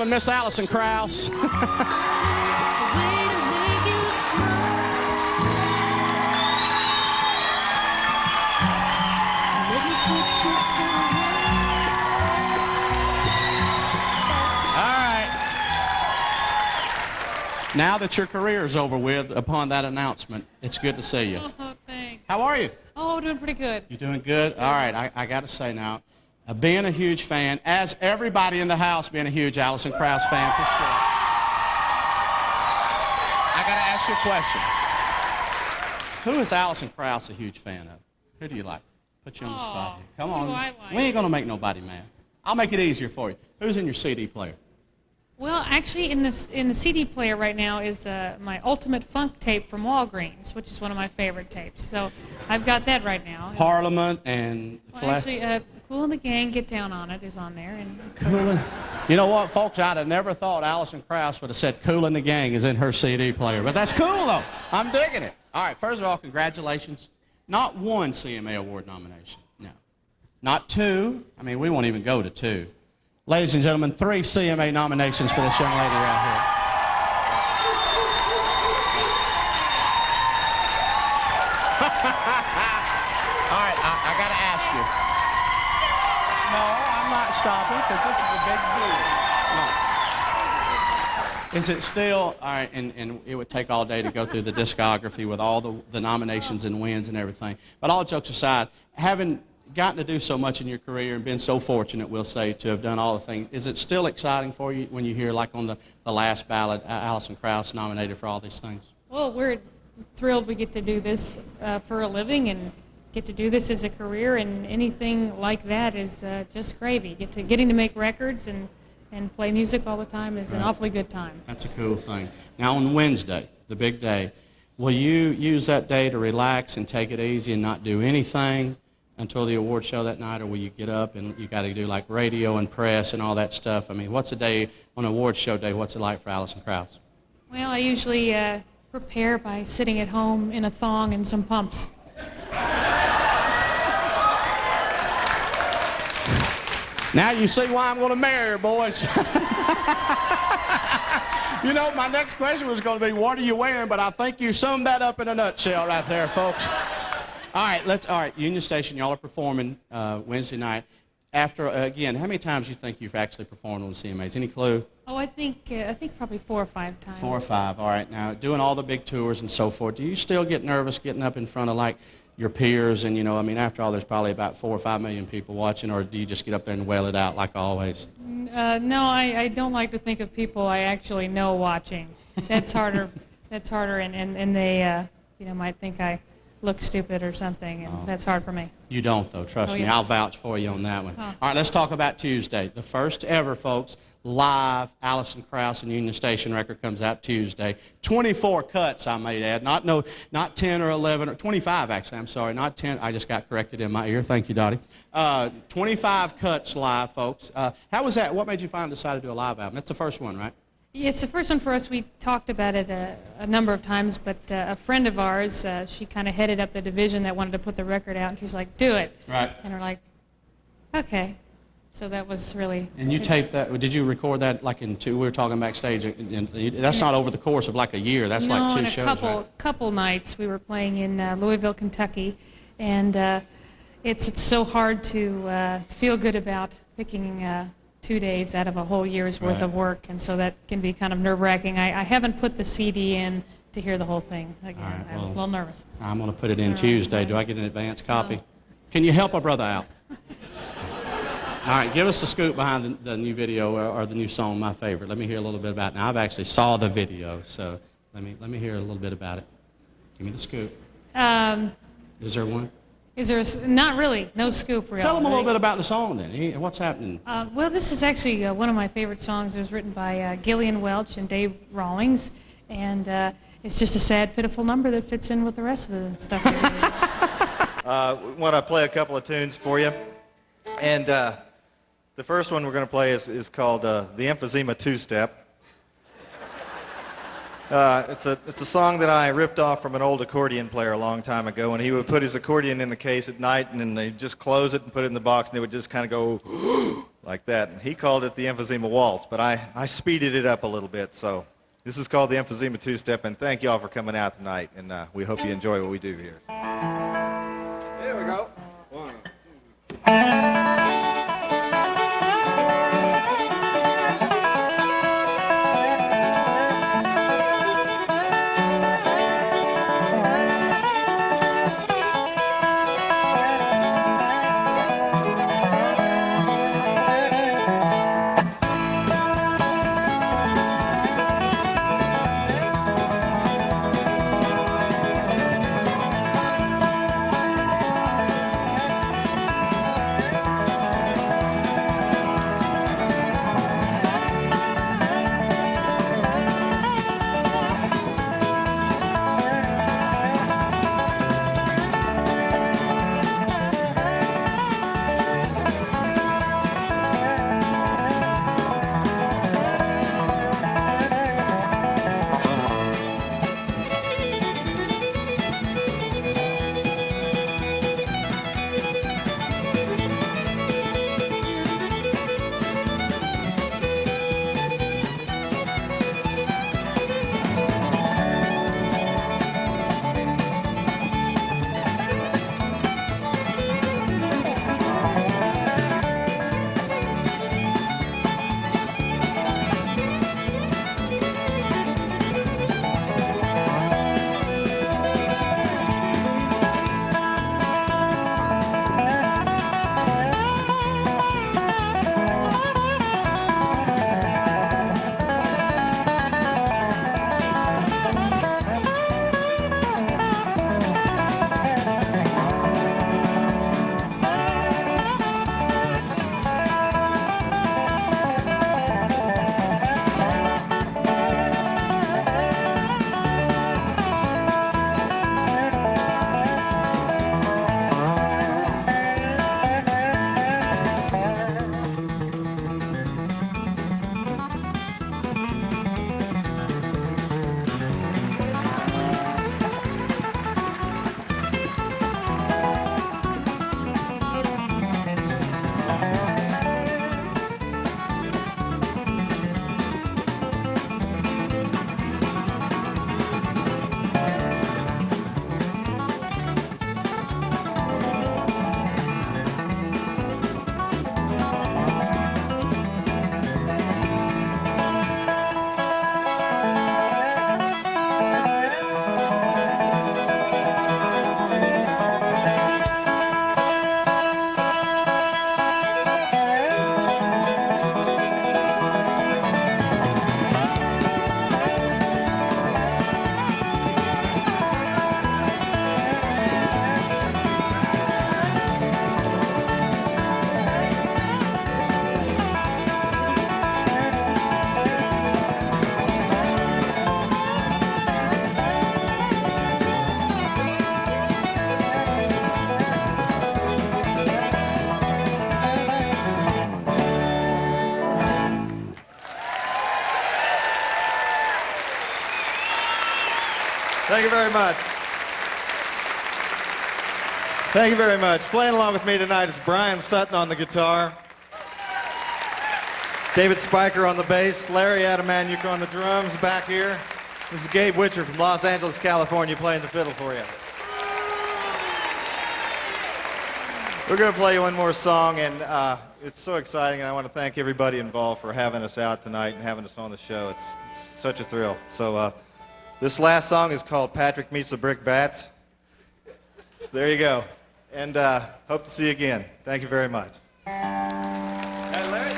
gentlemen, Miss Alison Krauss. Now that your career is over with, upon that announcement, it's good to see you. Oh, thanks. How are you? Oh, doing pretty good. You doing good? All right, I got to say now, being a huge fan, as everybody in the house being a huge Alison Krauss fan for sure, I got to ask you a question. Who is Alison Krauss a huge fan of? Who do you like? Put you on the spot here. Come on. Who do I like? We ain't going to make nobody mad. I'll make it easier for you. Who's in your CD player? Well, actually, in the CD player right now is my Ultimate Funk tape from Walgreens, which is one of my favorite tapes. So I've got that right now. Parliament and Actually, Kool and the Gang, Get Down on It is on there. And Kool and... You know what, folks? I'd have never thought Alison Krauss would have said Kool and the Gang is in her CD player. But that's cool, though. I'm digging it. All right, first of all, congratulations. Not one CMA Award nomination. No. Not two. I mean, we won't even go to two. Ladies and gentlemen, 3 CMA nominations for this young lady right here. All right, I got to ask you. No, I'm not stopping because this is a big deal. No. Is it still, all right, and it would take all day to go through the discography with all the nominations and wins and everything. But all jokes aside, having gotten to do so much in your career and been so fortunate, we'll say, to have done all the things, is it still exciting for you when you hear, like on the last ballot, Alison Krauss nominated for all these things? well, we're thrilled we get to do this for a living and get to do this as a career, and anything like that is just gravy. Getting to make records and play music all the time is an awfully good time. That's a cool thing. Now on Wednesday, the big day, will you use that day to relax and take it easy and not do anything until the award show that night, or will you get up and you got to do like radio and press and all that stuff? I mean, what's a day on an award show day? What's it like for Alison Krauss? Well, I usually prepare by sitting at home in a thong and some pumps. Now you see why I'm going to marry her, boys. You know, my next question was going to be, what are you wearing? But I think you summed that up in a nutshell right there, folks. All right, Union Station, y'all are performing Wednesday night. After, again, how many times do you think you've actually performed on the CMAs? Any clue? Oh, I think probably 4 or 5 times. 4 or 5, all right. Now, doing all the big tours and so forth, do you still get nervous getting up in front of, like, your peers? And, you know, I mean, after all, there's probably about 4 or 5 million people watching, or do you just get up there and wail it out like always? No, I don't like to think of people I actually know watching. That's harder. And they, might think I look stupid or something, and that's hard for me. You don't, though. Trust me. Yeah. I'll vouch for you on that one. Oh. All right, let's talk about Tuesday. The first ever, folks, live Alison Krauss and Union Station record comes out Tuesday. 24 cuts, I might add. Not 10 or 11 or 25, actually. I'm sorry, not 10. I just got corrected in my ear. Thank you, Dottie. 25 cuts live, folks. How was that? What made you finally decide to do a live album? That's the first one, right? Yeah, it's the first one for us. We talked about it a number of times, but a friend of ours, she kind of headed up the division that wanted to put the record out, and she's like, do it. Right. And we're like, okay. So that was really... And you taped that, did you record that like in 2, we were talking backstage, and that's not over the course of like a year, that's like 2 shows, No, in a right? couple nights. We were playing in Louisville, Kentucky, and it's so hard to feel good about picking 2 days out of a whole year's worth of work, and so that can be kind of nerve-wracking. I haven't put the CD in to hear the whole thing again. Right, well, I'm a little nervous. I'm going to put it in Tuesday. Do I get an advance copy? No. Can you help a brother out? All right, give us the scoop behind the new video or the new song, my favorite. Let me hear a little bit about it. Now, I've actually saw the video, so let me hear a little bit about it. Give me the scoop. Is there one? Is there not really, no scoop really. Tell them a little bit about the song then. What's happening? Well, this is actually one of my favorite songs. It was written by Gillian Welch and Dave Rawlings, and it's just a sad, pitiful number that fits in with the rest of the stuff. Want to play a couple of tunes for you, and the first one we're going to play is called the Emphysema Two-Step. It's a song that I ripped off from an old accordion player a long time ago, and he would put his accordion in the case at night, and then they'd just close it and put it in the box, and it would just kind of go like that. And he called it the emphysema waltz, but I speeded it up a little bit. So this is called the emphysema two-step, and thank you all for coming out tonight, and we hope you enjoy what we do here. There we go. 1, 2, 3. Thank you very much. Thank you very much. Playing along with me tonight is Bryon Sutton on the guitar, David Spiker on the bass, Larry Adamanyuk on the drums back here. This is Gabe Witcher from Los Angeles, California, playing the fiddle for you. We're going to play you one more song, and it's so exciting, and I want to thank everybody involved for having us out tonight and having us on the show. It's such a thrill. So this last song is called Patrick Meets the Brick Bats. There you go. And hope to see you again. Thank you very much. Hey, Larry.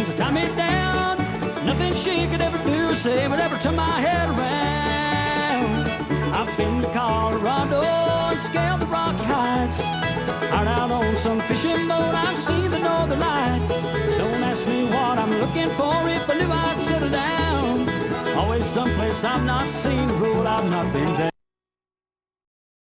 seems to tie me down. Nothing she could ever do, say, would ever turn my head around. I've been to Colorado and scaled the Rocky Heights. Out on some fishing boat, I've seen the northern lights. Don't ask me what I'm looking for, if I knew I'd settle down. Always someplace I've not seen, road I've not been down.